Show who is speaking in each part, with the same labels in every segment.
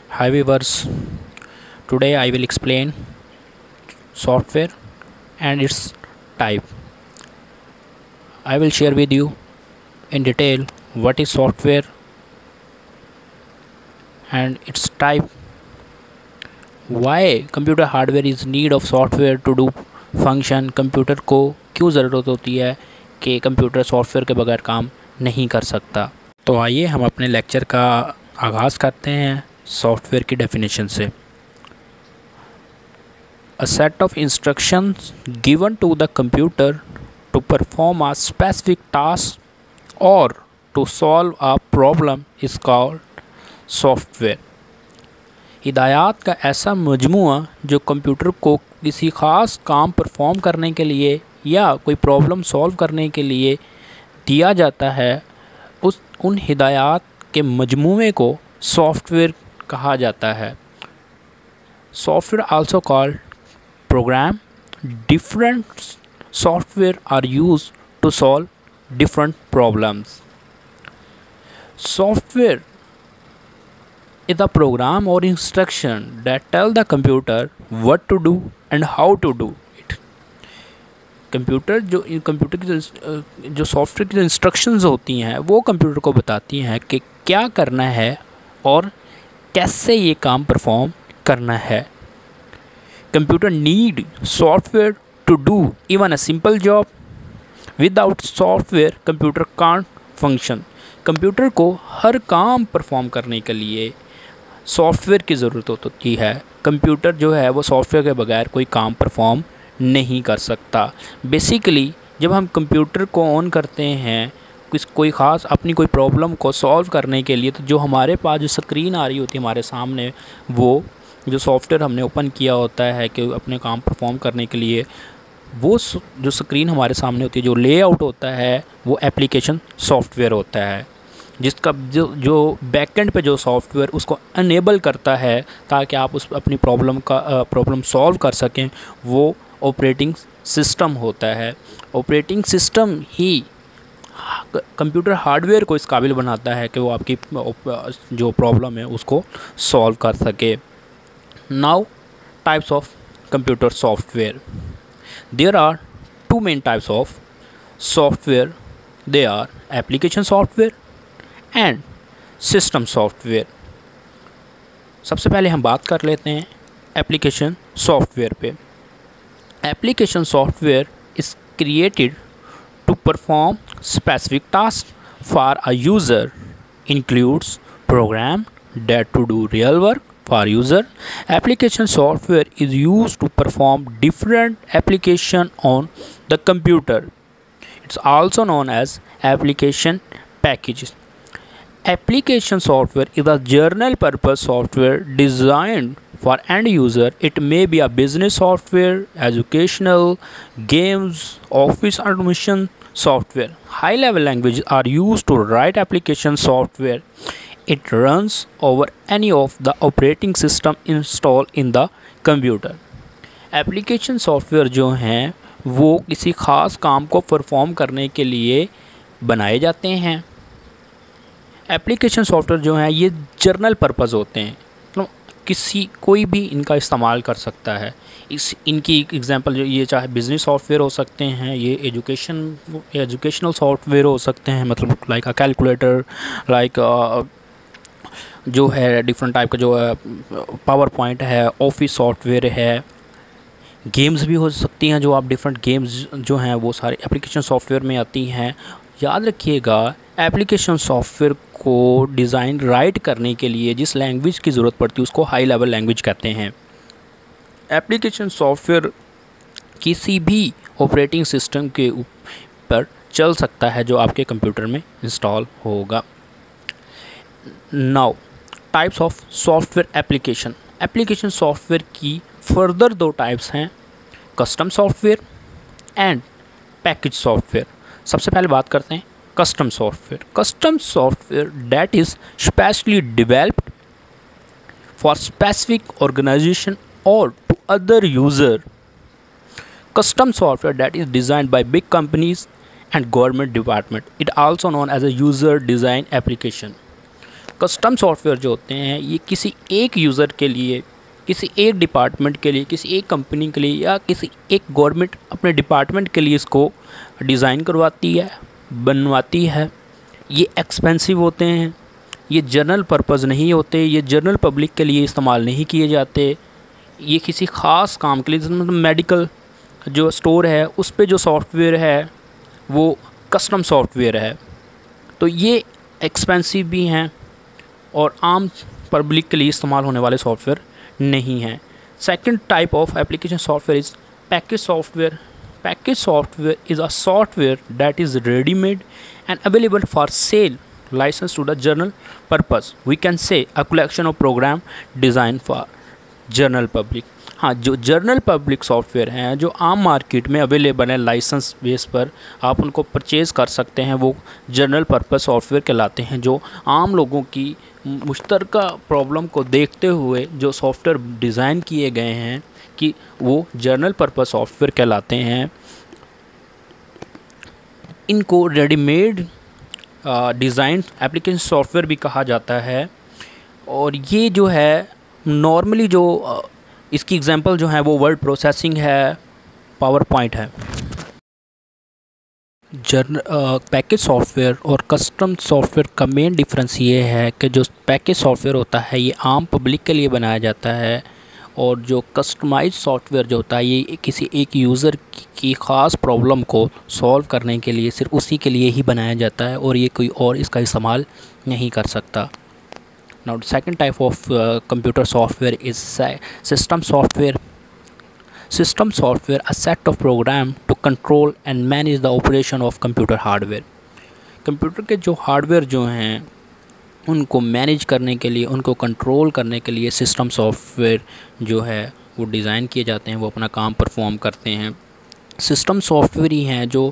Speaker 1: Hi viewers, today I will explain software and its type. I will share with you in detail what is software and its type, why computer hardware is need of software to do function, computer को क्यों ज़रूरत होती है कि computer software के बगैर काम नहीं कर सकता। तो आइए हम अपने लेक्चर का आगाज़ करते हैं सॉफ्टवेयर की डेफिनेशन से। A set of instructions given to the computer to perform a specific task or to solve a problem is called software. हिदायत का ऐसा मजमूआ जो कंप्यूटर को किसी ख़ास काम परफॉर्म करने के लिए या कोई प्रॉब्लम सॉल्व करने के लिए दिया जाता है, उन हिदायत के मजमूए को सॉफ्टवेयर कहा जाता है। Software also called program. Different software are used to solve different problems. Software is a program or instruction that tell the computer what to do and how to do it. Computer की जो software की जो instructions होती हैं वो computer को बताती हैं कि क्या करना है और कैसे ये काम परफॉर्म करना है। Computer need software to do even a simple job. Without software, computer can't function. Computer को हर काम परफॉर्म करने के लिए सॉफ्टवेयर की ज़रूरत होती है। कंप्यूटर जो है वो सॉफ्टवेयर के बगैर कोई काम परफॉर्म नहीं कर सकता। बेसिकली जब हम कंप्यूटर को ऑन करते हैं कोई ख़ास अपनी कोई प्रॉब्लम को सॉल्व करने के लिए, तो जो हमारे पास जो स्क्रीन आ रही होती है हमारे सामने, वो जो सॉफ्टवेयर हमने ओपन किया होता है कि अपने काम परफॉर्म करने के लिए, वो जो स्क्रीन हमारे सामने होती है, जो लेआउट होता है, वो एप्लीकेशन सॉफ्टवेयर होता है, जिसका जो बैकएंड पे जो सॉफ्टवेयर उसको अनेबल करता है ताकि आप उस अपनी प्रॉब्लम सॉल्व कर सकें, वो ऑपरेटिंग सिस्टम होता है। ऑपरेटिंग सिस्टम ही कंप्यूटर हार्डवेयर को इस काबिल बनाता है कि वो आपकी जो प्रॉब्लम है उसको सॉल्व कर सके। Now, types of computer software. There are two main types of software. They are application software and system software. सबसे पहले हम बात कर लेते हैं एप्लीकेशन सॉफ्टवेयर पे। Application software is created to perform specific tasks for a user, includes program that to do real work for user. Application software is used to perform different application on the computer. It's also known as application packages. Application software is a general purpose software designed for end user. It may be a business software, educational, games, office automation software. High level languages are used to write application software. It runs over any of the operating system installed in the computer. Application software जो हैं वो किसी ख़ास काम को perform करने के लिए बनाए जाते हैं। एप्लीकेशन सॉफ्टवेयर जो हैं ये जनरल पर्पज़ होते हैं, मतलब कोई भी इनका इस्तेमाल कर सकता है। इनकी एग्जांपल जो ये चाहे बिज़नेस सॉफ्टवेयर हो सकते हैं, ये एजुकेशनल सॉफ्टवेयर हो सकते हैं, मतलब लाइक अ कैलकुलेटर, लाइक जो है डिफरेंट टाइप का जो है पावर पॉइंट है, ऑफिस सॉफ्टवेयर है। गेम्स भी हो सकती हैं, जो आप डिफरेंट गेम्स जो हैं वो सारे एप्लीकेशन सॉफ्टवेयर में आती हैं। याद रखिएगा एप्लीकेशन सॉफ्टवेयर को डिज़ाइन राइट करने के लिए जिस लैंग्वेज की ज़रूरत पड़ती है उसको हाई लेवल लैंग्वेज कहते हैं। एप्लीकेशन सॉफ्टवेयर किसी भी ऑपरेटिंग सिस्टम के ऊपर चल सकता है जो आपके कंप्यूटर में इंस्टॉल होगा। Now types of software application. Application software की फर्दर दो टाइप्स हैं, custom software and package software. सबसे पहले बात करते हैं custom software. Custom software that is specially developed for specific organisation और to other user. Custom software that is designed by big companies and government department. It also known as a user design application. Custom software जो होते हैं ये किसी एक user के लिए, किसी एक डिपार्टमेंट के लिए, किसी एक कंपनी के लिए या किसी एक गवर्नमेंट अपने डिपार्टमेंट के लिए इसको डिज़ाइन करवाती है, बनवाती है। ये एक्सपेंसिव होते हैं, ये जनरल पर्पज़ नहीं होते, ये जनरल पब्लिक के लिए इस्तेमाल नहीं किए जाते। ये किसी ख़ास काम के लिए, मतलब मेडिकल जो स्टोर है उस पे जो सॉफ्टवेयर है वो कस्टम सॉफ्टवेयर है, तो ये एक्सपेंसिव भी हैं और आम पब्लिक के लिए इस्तेमाल होने वाले सॉफ्टवेयर नहीं हैं। Second type of application software is package software. Package software is a software that is ready-made and available for sale, licensed to the general purpose. We can say a collection of program designed for general public. हाँ, जो general public software हैं जो आम market में available हैं licence base पर आप उनको परचेज़ कर सकते हैं, वो जनरल पर्पस सॉफ्टवेयर कहलाते हैं। जो आम लोगों की मुश्तरका प्रॉब्लम को देखते हुए जो सॉफ्टवेयर डिज़ाइन किए गए हैं कि वो जनरल पर्पस सॉफ्टवेयर कहलाते हैं। इनको रेडीमेड डिज़ाइन एप्लीकेशन सॉफ्टवेयर भी कहा जाता है। और ये जो है नॉर्मली जो इसकी एग्जांपल जो है वो वर्ड प्रोसेसिंग है, पावर पॉइंट है। पैकेज सॉफ्टवेयर और कस्टम सॉफ्टवेयर का मेन डिफरेंस ये है कि जो पैकेज सॉफ्टवेयर होता है ये आम पब्लिक के लिए बनाया जाता है और जो कस्टमाइज सॉफ्टवेयर जो होता है ये किसी एक यूज़र की ख़ास प्रॉब्लम को सॉल्व करने के लिए सिर्फ उसी के लिए ही बनाया जाता है और ये कोई और इसका इस्तेमाल नहीं कर सकता। Now the second type of computer software is system software. System software a set of program to control and manage the operation of computer hardware. Computer के जो हार्डवेयर जो हैं उनको मैनेज करने के लिए, उनको कंट्रोल करने के लिए सिस्टम सॉफ्टवेयर जो है वो डिज़ाइन किए जाते हैं, वो अपना काम परफॉर्म करते हैं। सिस्टम सॉफ्टवेयर ही हैं जो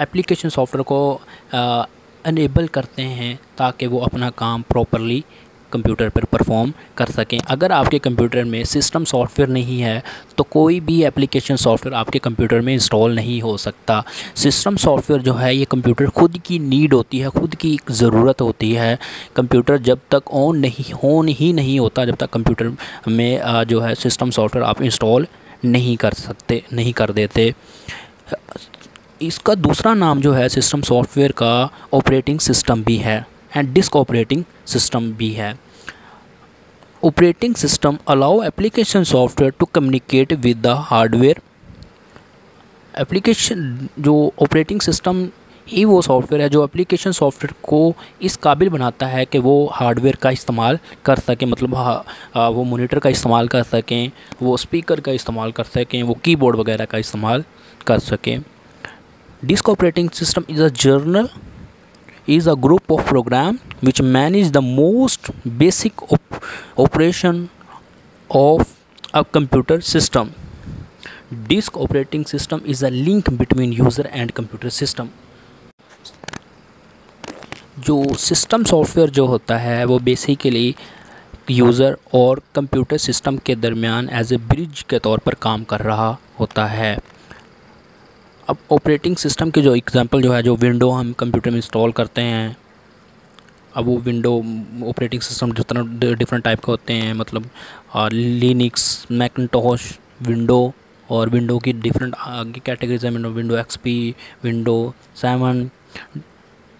Speaker 1: एप्लीकेशन सॉफ्टवेयर को अनेबल करते हैं ताकि वो अपना काम प्रॉपरली कंप्यूटर पर परफॉर्म कर सकें। अगर आपके कंप्यूटर में सिस्टम सॉफ्टवेयर नहीं है तो कोई भी एप्लीकेशन सॉफ्टवेयर आपके कंप्यूटर में इंस्टॉल नहीं हो सकता। सिस्टम सॉफ्टवेयर जो है ये कंप्यूटर खुद की नीड होती है, खुद की एक ज़रूरत होती है। कंप्यूटर जब तक ऑन ही नहीं होता जब तक कंप्यूटर में जो है सिस्टम सॉफ्टवेयर आप इंस्टॉल नहीं कर सकते, नहीं कर देते। इसका दूसरा नाम जो है सिस्टम सॉफ्टवेयर का ऑपरेटिंग सिस्टम भी है एंड डिस्क ऑपरेटिंग सिस्टम भी है। Operating system allow application software to communicate with the hardware. Application जो ऑपरेटिंग सिस्टम ही वो सॉफ्टवेयर है जो एप्लीकेशन सॉफ्टवेयर को इस काबिल बनाता है कि वो हार्डवेयर का इस्तेमाल कर सकें, मतलब वो मॉनिटर का इस्तेमाल कर सकें, वो स्पीकर का इस्तेमाल कर सकें, वो कीबोर्ड वगैरह का इस्तेमाल कर सकें। Disc operating system is a group of program which manage the most basic operation of a computer system. Disk operating system is a link between user and computer system. जो सिस्टम सॉफ्टवेयर जो होता है वो basically user और computer system के दरमियान as a bridge के तौर पर काम कर रहा होता है। अब ऑपरेटिंग सिस्टम के जो एग्जांपल जो है, जो विंडो हम कंप्यूटर में इंस्टॉल करते हैं, अब वो विंडो ऑपरेटिंग सिस्टम जितना डिफरेंट टाइप के होते हैं, मतलब लिनक्स, मैकिन्टॉश, विंडो और विंडो की डिफरेंट आगे कैटेगरीज है, विंडो एक्सपी, विंडो 7,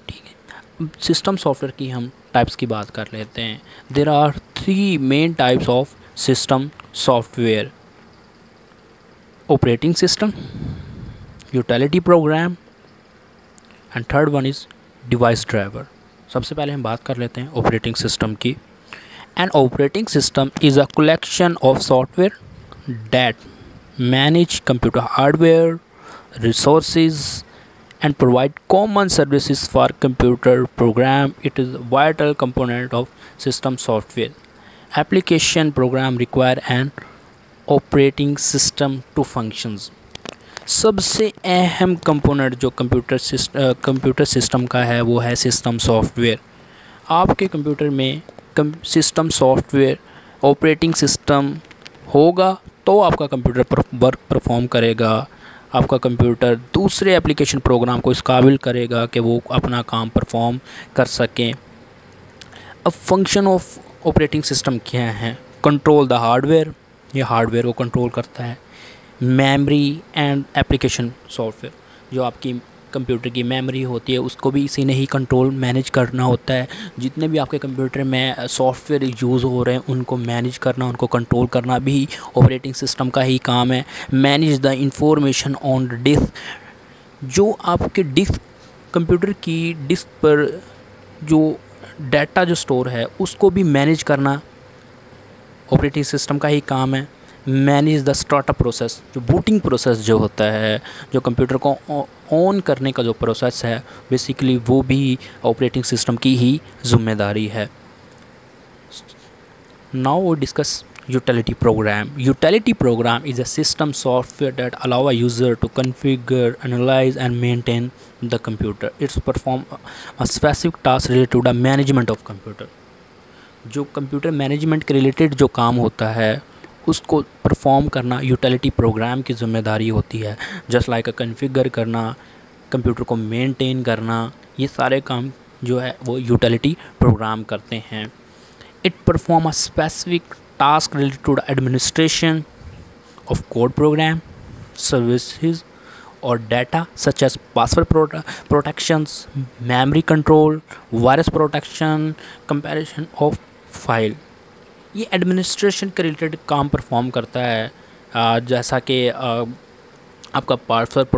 Speaker 1: ठीक है। सिस्टम सॉफ्टवेयर की हम टाइप्स की बात कर लेते हैं। There are 3 main types of system software: operating system, utility program and third one is device driver. सबसे पहले हम बात कर लेते हैं ऑपरेटिंग सिस्टम की। An operating system is a collection of software that manage computer hardware resources and provide common services for computer program. It is a vital component of system software. Application program require an operating system to functions. सबसे अहम component जो computer system का है वो है system software. आपके computer में system software operating system होगा तो आपका कंप्यूटर वर्क परफॉर्म करेगा, आपका कंप्यूटर दूसरे एप्लीकेशन प्रोग्राम को इस काबिल करेगा कि वो अपना काम परफॉर्म कर सकें। अब फंक्शन ऑफ ऑपरेटिंग सिस्टम क्या है? कंट्रोल द हार्डवेयर, ये हार्डवेयर को कंट्रोल करता है। मेमोरी एंड एप्लीकेशन सॉफ्टवेयर, जो आपकी कंप्यूटर की मेमोरी होती है उसको भी इसी ने ही कंट्रोल मैनेज करना होता है। जितने भी आपके कंप्यूटर में सॉफ्टवेयर यूज़ हो रहे हैं उनको मैनेज करना, उनको कंट्रोल करना भी ऑपरेटिंग सिस्टम का ही काम है। Manage the information on disk, जो आपके डिस्क कंप्यूटर की डिस्क पर जो डाटा जो स्टोर है उसको भी मैनेज करना ऑपरेटिंग सिस्टम का ही काम है। मैनेज द स्टार्टअप प्रोसेस, जो बूटिंग प्रोसेस जो होता है, जो कंप्यूटर को ऑन करने का जो प्रोसेस है, बेसिकली वो भी ऑपरेटिंग सिस्टम की ही जिम्मेदारी है। Now we discuss utility program. Utility program is a system software that allow a user to configure, analyze and maintain the computer. It's perform a specific task related to the management of computer. जो computer management के related जो काम होता है उसको perform करना utility programme की जिम्मेदारी होती है। जस्ट लाइक कॉन्फ़िगर करना, कंप्यूटर को मेंटेन करना, ये सारे काम जो है वो यूटिलिटी प्रोग्राम करते हैं। It perform a specific task related to the administration of code program, services or data such as password protections, memory control, virus protection, comparison of file। ये एडमिनिस्ट्रेशन के रिलेटेड काम परफॉर्म करता है। जैसा कि आपका पासवर्ड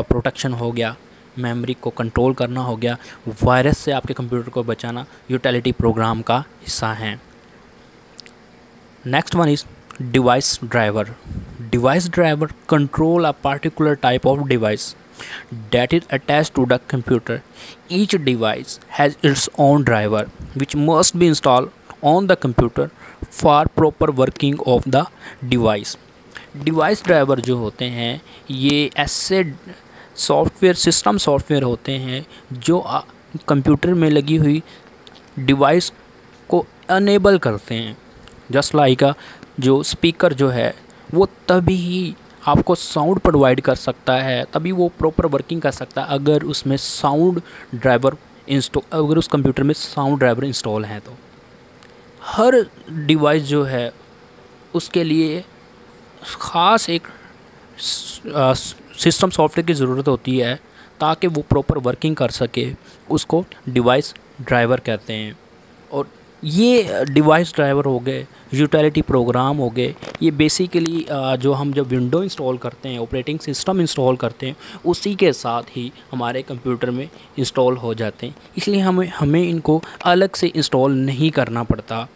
Speaker 1: प्रोटेक्शन हो गया, मेमोरी को कंट्रोल करना हो गया, वायरस से आपके कंप्यूटर को बचाना यूटिलिटी प्रोग्राम का हिस्सा है। Next one is device driver. Device driver control a particular type of device that is attached to the computer. Each device has its own driver which must be installed on the computer for proper working of the device. Device driver जो होते हैं ये ऐसे software system software होते हैं जो computer में लगी हुई डिवाइस को अनेबल करते हैं। जस्ट लाइक जो स्पीकर जो है वो तभी ही आपको साउंड प्रोवाइड कर सकता है, तभी वो प्रॉपर वर्किंग कर सकता है अगर उसमें साउंड ड्राइवर अगर उस कंप्यूटर में साउंड ड्राइवर इंस्टॉल है। तो हर डिवाइस जो है उसके लिए ख़ास एक सिस्टम सॉफ्टवेयर की ज़रूरत होती है ताकि वो प्रॉपर वर्किंग कर सके, उसको डिवाइस ड्राइवर कहते हैं। और ये डिवाइस ड्राइवर हो गए, यूटिलिटी प्रोग्राम हो गए, ये बेसिकली जो हम जब विंडो इंस्टॉल करते हैं, ऑपरेटिंग सिस्टम इंस्टॉल करते हैं, उसी के साथ ही हमारे कंप्यूटर में इंस्टॉल हो जाते हैं। इसलिए हमें इनको अलग से इंस्टॉल नहीं करना पड़ता।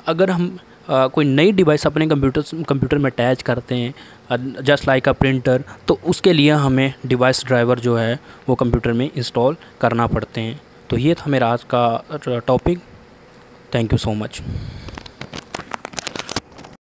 Speaker 1: अगर हम कोई नई डिवाइस अपने कंप्यूटर में अटैच करते हैं जस्ट लाइक अ प्रिंटर, तो उसके लिए हमें डिवाइस ड्राइवर जो है वो कंप्यूटर में इंस्टॉल करना पड़ते हैं। तो ये था मेरा आज का topic. Thank you so much.